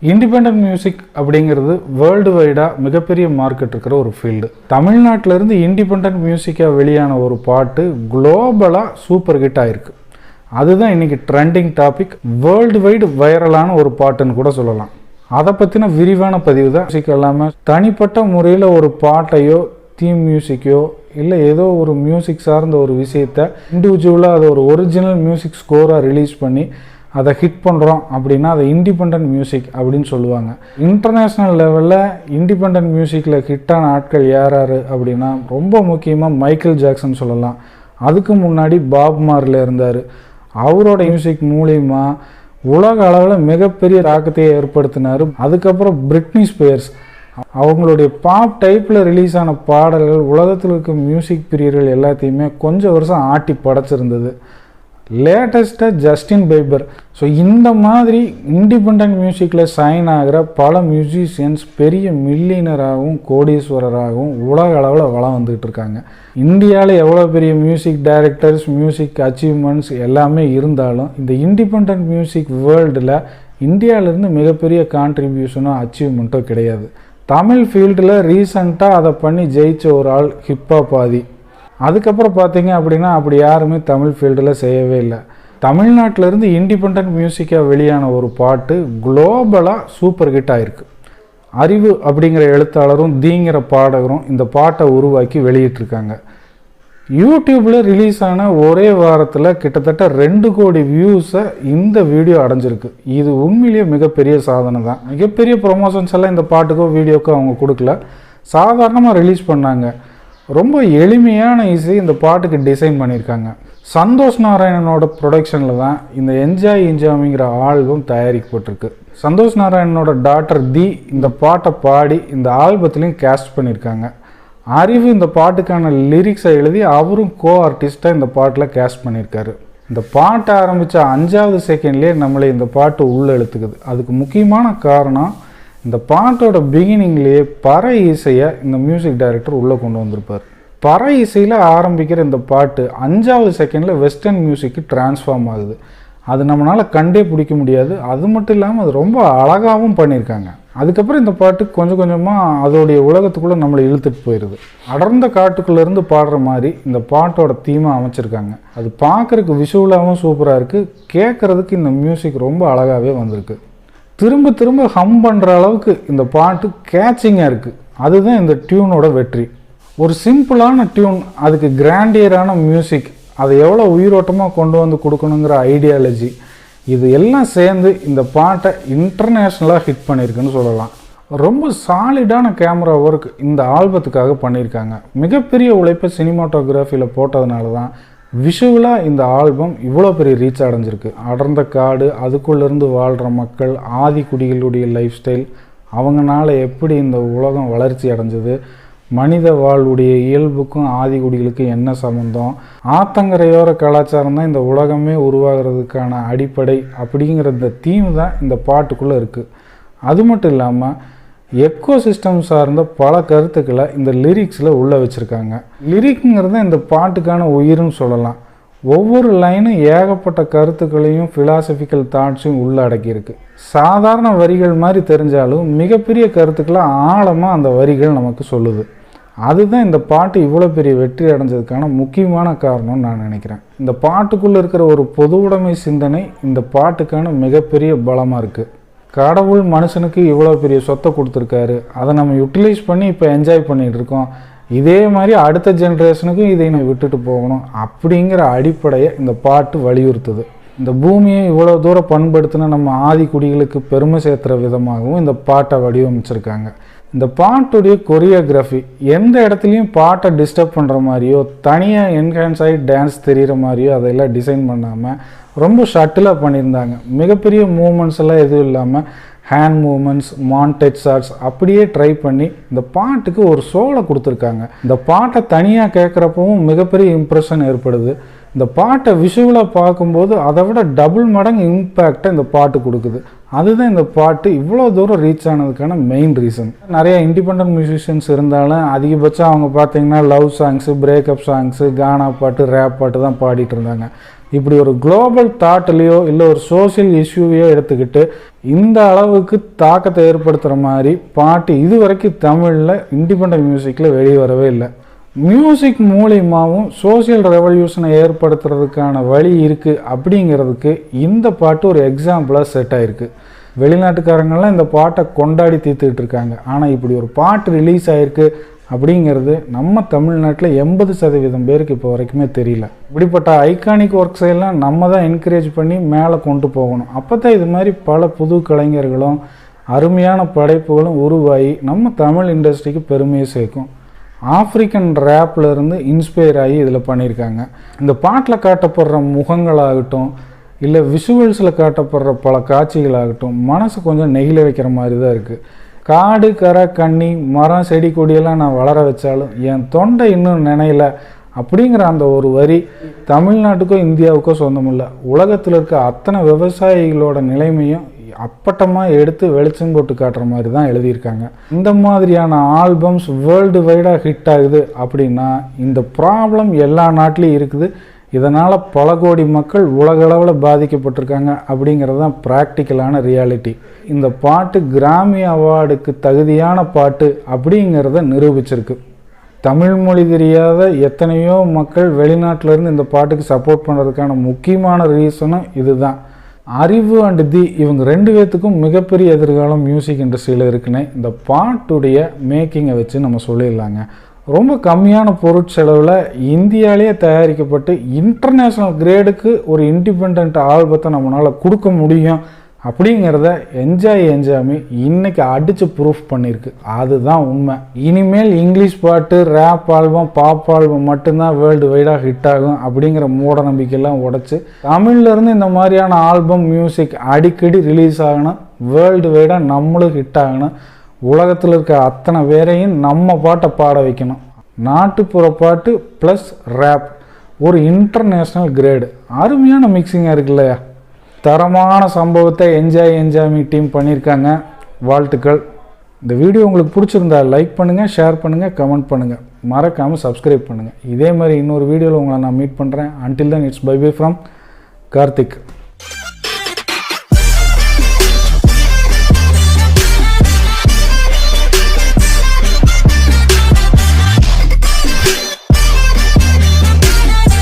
Independent music அப்படிங்கிறது world வைடாக மிகப்பெரிய market இருக்கிற ஒரு ஃபீல்டு. தமிழ்நாட்டிலேருந்து இண்டிபெண்டன்ட் மியூசிக்காக வெளியான ஒரு பாட்டு குளோபலாக சூப்பர் ஹிட் ஆகிருக்கு. அதுதான் இன்றைக்கி ட்ரெண்டிங் டாபிக், வேர்ல்டு வைடு வைரலான ஒரு பாட்டுன்னு கூட சொல்லலாம். அதை பற்றின விரிவான பதிவு தான். மியூசிக் இல்லாமல் தனிப்பட்ட முறையில் ஒரு பாட்டையோ தீம் மியூசிக்கோ இல்லை ஏதோ ஒரு மியூசிக் சார்ந்த ஒரு விஷயத்தை இண்டிவிஜுவலாக அதை ஒரு ஒரிஜினல் மியூசிக் ஸ்கோராக ரிலீஸ் பண்ணி அதை ஹிட் பண்ணுறோம் அப்படின்னா அதை இண்டிபெண்டன்ட் மியூசிக் அப்படின்னு சொல்லுவாங்க. இன்டர்நேஷ்னல் லெவலில் இண்டிபெண்டன்ட் மியூசிக்கில் ஹிட்டான ஆட்கள் யார் அப்படின்னா ரொம்ப முக்கியமாக மைக்கேல் ஜாக்சன் சொல்லலாம். அதுக்கு முன்னாடி பாப் மார்லி இருந்தார். அவரோட மியூசிக் மூலிமா உலக அளவில் மிகப்பெரிய தாக்கத்தை ஏற்படுத்தினார். அதுக்கப்புறம் பிரிட்னி ஸ்பியர்ஸ், அவங்களுடைய பாப் டைப்பில் ரிலீஸ் ஆன பாடல்கள் உலகத்தில் இருக்க மியூசிக் பிரியர்கள் எல்லாத்தையுமே கொஞ்சம் வருஷம் ஆட்டி படைச்சிருந்தது. லேட்டஸ்ட்டாக ஜஸ்டின் பீபர். ஸோ இந்த மாதிரி இண்டிபெண்டன்ட் மியூசிக்கில் சைன் ஆகிற பல மியூசிஷியன்ஸ் பெரிய மில்லியனராகவும் கோடீஸ்வரராகவும் உலக அளவில் வளம் வந்துகிட்டு இருக்காங்க. இந்தியாவில் எவ்வளோ பெரிய மியூசிக் டைரக்டர்ஸ், மியூசிக் அச்சீவ்மெண்ட்ஸ் எல்லாமே இருந்தாலும் இந்த இண்டிபெண்டன்ட் மியூசிக் வேர்ல்டில் இந்தியாவிலேருந்து மிகப்பெரிய கான்ட்ரிபியூஷனோ அச்சீவ்மெண்ட்டோ கிடையாது. தமிழ் ஃபீல்டில் ரீசண்டாக அதை பண்ணி ஜெயித்த ஒரு ஆள் ஹிப்ஹாப் ஆதி. அதுக்கப்புறம் பார்த்தீங்க அப்படின்னா அப்படி யாருமே தமிழ் ஃபீல்டில் செய்யவே இல்லை. தமிழ்நாட்டிலேருந்து இண்டிபெண்டன்ட் மியூசிக்காக வெளியான ஒரு பாட்டு குளோபலாக சூப்பர் ஹிட் ஆகிருக்கு. அறிவு அப்படிங்கிற எழுத்தாளரும் தீங்கிற பாடகரும் இந்த பாட்டை உருவாக்கி வெளியிட்டிருக்காங்க. யூடியூப்பில் ரிலீஸ் ஆன ஒரே வாரத்தில் கிட்டத்தட்ட 2 கோடி வியூஸை இந்த வீடியோ அடைஞ்சிருக்கு. இது உண்மையிலேயே மிகப்பெரிய சாதனை தான். மிகப்பெரிய ப்ரொமோஷன்ஸ் எல்லாம் இந்த பாட்டுக்கோ வீடியோக்கோ அவங்க கொடுக்கல, சாதாரணமாக ரிலீஸ் பண்ணாங்க. ரொம்ப எளிமையான இசை இந்த பாட்டுக்கு டிசைன் பண்ணியிருக்காங்க. சந்தோஷ் நாராயணனோட ப்ரொடக்ஷனில் தான் இந்த என்ஜாய் என்ஜாமிங்கிற ஆல்பம் தயாரிக்கப்பட்டிருக்கு. சந்தோஷ் நாராயணனோட டாட்டர் தி இந்த பாட்டை பாடி இந்த ஆல்பத்துலேயும் கேஸ்ட் பண்ணியிருக்காங்க. அறிவு இந்த பாட்டுக்கான லிரிக்ஸை எழுதி அவரும் கோ ஆர்டிஸ்டாக இந்த பாட்டில் கேஸ்ட் பண்ணியிருக்காரு. இந்த பாட்டை ஆரம்பித்த 5வது செகண்ட்லேயே நம்மளை இந்த பாட்டு உள்ளே இழுத்துக்குது. அதுக்கு முக்கியமான காரணம், இந்த பாட்டோட பிகினிங்லேயே பறை இசையை இந்த மியூசிக் டைரக்டர் உள்ளே கொண்டு வந்திருப்பார். பறை இசையில் ஆரம்பிக்கிற இந்த பாட்டு 5வது செகண்டில் வெஸ்டர்ன் மியூசிக்கு டிரான்ஸ்ஃபார்ம் ஆகுது. அது நம்மளால் கண்டே பிடிக்க முடியாது. அது மட்டும் இல்லாமல் அது ரொம்ப அழகாகவும் பண்ணியிருக்காங்க. அதுக்கப்புறம் இந்த பாட்டு கொஞ்சம் கொஞ்சமாக அதோடைய உலகத்துக்குள்ளே நம்மளை இழுத்துட்டு போயிடுது. அடர்ந்த காட்டுக்குள்ளேருந்து பாடுற மாதிரி இந்த பாட்டோட தீமை அமைச்சிருக்காங்க. அது பார்க்குறதுக்கு விஷுவலாகவும் சூப்பராக இருக்குது, கேட்குறதுக்கு இந்த மியூசிக் ரொம்ப அழகாகவே வந்திருக்கு. திரும்ப திரும்ப ஹம் பண்ணுற அளவுக்கு இந்த பாட்டு கேட்சிங்காக இருக்குது. அதுதான் இந்த டியூனோட வெற்றி. ஒரு சிம்பிளான டியூன், அதுக்கு கிராண்டியரான மியூசிக், அதை எவ்வளோ உயிரோட்டமாக கொண்டு வந்து கொடுக்கணுங்கிற ஐடியாலஜி, இது எல்லாம் சேர்ந்து இந்த பாட்டை இன்டர்நேஷ்னலாக ஹிட் பண்ணியிருக்குன்னு சொல்லலாம். ரொம்ப சாலிடான கேமரா ஒர்க் இந்த ஆல்பத்துக்காக பண்ணியிருக்காங்க. மிகப்பெரிய உழைப்பை சினிமாட்டோகிராஃபியில் போட்டதுனால தான் விஷுவலாக இந்த ஆல்பம் இவ்வளோ பெரிய ரீச் அடைஞ்சிருக்கு. அடர்ந்த காடு, அதுக்குள்ளேருந்து வாழ்கிற மக்கள், ஆதி குடிகளுடைய லைஃப் ஸ்டைல், அவங்களால எப்படி இந்த உலகம் வளர்ச்சி அடைஞ்சது, மனித வாழ்வுடைய இயல்புக்கும் ஆதி குடிகளுக்கும் என்ன சம்மந்தம், ஆத்தங்கரையோர கலாச்சாரம் தான் இந்த உலகமே உருவாகிறதுக்கான அடிப்படை அப்படிங்கிற இந்த தீம் தான் இந்த பாட்டுக்குள்ளே இருக்குது. அது மட்டும் இல்லாமல் எக்கோ சிஸ்டம் சார்ந்த பல கருத்துக்களை இந்த லிரிக்ஸில் உள்ளே வச்சுருக்காங்க. லிரிக்குங்கிறது இந்த பாட்டுக்கான உயிர்னு சொல்லலாம். ஒவ்வொரு லைனும் ஏகப்பட்ட கருத்துக்களையும் ஃபிலாசபிக்கல் தாட்ஸையும் உள்ளே அடக்கியிருக்கு. சாதாரண வரிகள் மாதிரி தெரிஞ்சாலும் மிகப்பெரிய கருத்துக்களை ஆழமாக அந்த வரிகள் நமக்கு சொல்லுது. அதுதான் இந்த பாட்டு இவ்வளோ பெரிய வெற்றி அடைஞ்சதுக்கான முக்கியமான காரணம்னு நான் நினைக்கிறேன். இந்த பாட்டுக்குள்ளே இருக்கிற ஒரு பொது உடைமை சிந்தனை இந்த பாட்டுக்கான மிகப்பெரிய பலமாக இருக்குது. கடவுள் மனுஷனுக்கு இவ்வளோ பெரிய சொத்தை கொடுத்துருக்காரு, அதை நம்ம யூட்டிலைஸ் பண்ணி இப்போ என்ஜாய் பண்ணிகிட்டு இருக்கோம். இதே மாதிரி அடுத்த ஜென்ரேஷனுக்கும் இதை நம்ம விட்டுட்டு போகணும் அப்படிங்கிற அடிப்படையை இந்த பாட்டு வலியுறுத்துது. இந்த பூமியை இவ்வளோ தூரம் பண்படுத்தின நம்ம ஆதி குடிகளுக்கு பெருமை சேர்த்துற விதமாகவும் இந்த பாட்டை வடிவமைச்சிருக்காங்க. இந்த பாட்டுடைய கொரியோகிராஃபி எந்த இடத்துலையும் பாட்டை டிஸ்டர்ப் பண்ணுற மாதிரியோ தனியாக என்ஹான்ஸ் ஆகி டான்ஸ் தெரிகிற மாதிரியோ அதெல்லாம் டிசைன் பண்ணாமல் ரொம்ப ஷட்டிலாக பண்ணியிருந்தாங்க. மிகப்பெரிய மூமெண்ட்ஸ் எல்லாம் எதுவும் இல்லாமல் ஹேண்ட் மூமெண்ட்ஸ், மான்டேஜ் ஷாட்ஸ் அப்படியே ட்ரை பண்ணி இந்த பாட்டுக்கு ஒரு சோலை கொடுத்துருக்காங்க. இந்த பாட்டை தனியாக கேட்குறப்பவும் மிகப்பெரிய இம்ப்ரெஷன் ஏற்படுது. இந்த பாட்டை விஷுவலாக பார்க்கும்போது அதை விட டபுள் மடங்கு இம்பேக்டை இந்த பாட்டு கொடுக்குது. அதுதான் இந்த பாட்டு இவ்வளோ தூரம் ரீச் ஆனதுக்கான மெயின் ரீசன். நிறைய இண்டிபெண்டன்ட் மியூசிஷியன்ஸ் இருந்தாலும் அதிகபட்சம் அவங்க பார்த்தீங்கன்னா லவ் சாங்ஸு, பிரேக்கப் சாங்ஸு, கானா பாட்டு, ரேப் பாட்டு தான் பாடிட்டு இருந்தாங்க. இப்படி ஒரு குளோபல் தாட்லேயோ இல்லை ஒரு சோசியல் இஷ்யூவையோ எடுத்துக்கிட்டு இந்த அளவுக்கு தாக்கத்தை ஏற்படுத்துகிற மாதிரி பாட்டு இது வரைக்கும் தமிழில் இண்டிபெண்டன்ட் மியூசிக்கில் வெளியே வரவே இல்லை. மியூசிக் மூலியமாகவும் சோசியல் ரெவல்யூஷனை ஏற்படுத்துறதுக்கான வழி இருக்குது அப்படிங்கிறதுக்கு இந்த பாட்டு ஒரு எக்ஸாம்பிளாக செட் ஆகிருக்கு. வெளிநாட்டுக்காரங்கள்லாம் இந்த பாட்டை கொண்டாடி தீர்த்துக்கிட்டு இருக்காங்க. ஆனால் இப்படி ஒரு பாட்டு ரிலீஸ் ஆகிருக்கு அப்படிங்கிறது நம்ம தமிழ்நாட்டில் 80% பேருக்கு இப்போ வரைக்குமே தெரியல. இப்படிப்பட்ட ஐகானிக் ஒர்க்ஸை எல்லாம் நம்ம தான் என்கரேஜ் பண்ணி மேலே கொண்டு போகணும். அப்போ தான் இது மாதிரி பல புது கலைஞர்களும் அருமையான படைப்புகளும் உருவாகி நம்ம தமிழ் இண்டஸ்ட்ரிக்கு பெருமையை சேர்க்கும். ஆப்ரிக்கன் ரேப்லேருந்து இன்ஸ்பயர் ஆகி இதில் பண்ணியிருக்காங்க. இந்த பாட்டில் காட்டப்படுற முகங்களாகட்டும் இல்லை விஷுவல்ஸில் காட்டப்படுற பல காட்சிகளாகட்டும் மனசு கொஞ்சம் நெகிழ வைக்கிற மாதிரி தான் இருக்குது. காடு கரை கன்னி மரம் செடி கொடியெல்லாம் நான் வளர வச்சாலும் என் தொண்டை இன்னும் நினைல அப்படிங்கிற அந்த ஒரு வரி தமிழ்நாட்டுக்கோ இந்தியாவுக்கோ சொந்தமில்லை. உலகத்தில் இருக்க அத்தனை விவசாயிகளோட நிலைமையும் அப்பட்டமாக எடுத்து வெளிச்சம் போட்டு காட்டுற மாதிரி தான் எழுதியிருக்காங்க. இந்த மாதிரியான ஆல்பம்ஸ் வேர்ல்டு வைடாக ஹிட் ஆகுது அப்படின்னா இந்த ப்ராப்ளம் எல்லா நாட்டிலையும் இருக்குது. இதனால் பல கோடி மக்கள் உலகளவில் பாதிக்கப்பட்டிருக்காங்க அப்படிங்கிறது தான் ப்ராக்டிக்கலான ரியாலிட்டி. இந்த பாட்டு கிராமி அவார்டுக்கு தகுதியான பாட்டு அப்படிங்கிறத நிரூபிச்சிருக்கு. தமிழ் மொழி தெரியாத எத்தனையோ மக்கள் வெளிநாட்டிலேருந்து இந்த பாட்டுக்கு சப்போர்ட் பண்ணுறதுக்கான முக்கியமான ரீசனும் இதுதான். அறிவு அண்ட் தி இவங்க 2 பேர்த்துக்கும் மிகப்பெரிய எதிர்காலம் மியூசிக் இண்டஸ்ட்ரியில் இருக்குன்னு இந்த பாட்டுடைய மேக்கிங்கை வச்சு நம்ம சொல்லிடலாங்க. ரொம்ப கம்மியான பொருட்செலவில் இந்தியாவிலேயே தயாரிக்கப்பட்டு இன்டர்நேஷ்னல் கிரேடுக்கு ஒரு இண்டிபெண்ட் ஆல்பத்தை நம்மளால் கொடுக்க முடியும் அப்படிங்கிறத என்ஜாமி இன்னைக்கு அடித்து ப்ரூஃப் பண்ணியிருக்கு. அதுதான் உண்மை. இனிமேல் இங்கிலீஷ் பாட்டு, ரேப் ஆல்பம், பாப் ஆல்பம் மட்டும்தான் வேர்ல்டு வைடாக ஹிட் ஆகும் அப்படிங்கிற மூட நம்பிக்கையெல்லாம் உடைச்சு தமிழ்லேருந்து இந்த மாதிரியான ஆல்பம் மியூசிக் அடிக்கடி ரிலீஸ் ஆகணும், வேர்ல்டு வைடாக நம்மளும் ஹிட் ஆகணும், உலகத்தில் இருக்க அத்தனை பேரையும் நம்ம பாட்டை பாட வைக்கணும். நாட்டுப்புற பாட்டு ப்ளஸ் ரேப் ஒரு இன்டர்நேஷ்னல் கிரேடு. அருமையான மிக்சிங்காக இருக்கு இல்லையா? தரமான சம்பவத்தை என்ஜாமி டீம் பண்ணியிருக்காங்க. வாழ்த்துக்கள். இந்த வீடியோ உங்களுக்கு பிடிச்சிருந்தா லைக் பண்ணுங்கள், ஷேர் பண்ணுங்கள், கமெண்ட் பண்ணுங்கள், மறக்காமல் சப்ஸ்கிரைப் பண்ணுங்கள். இதே மாதிரி இன்னொரு வீடியோவில் உங்களை நான் மீட் பண்ணுறேன். Until then it's by from Karthik.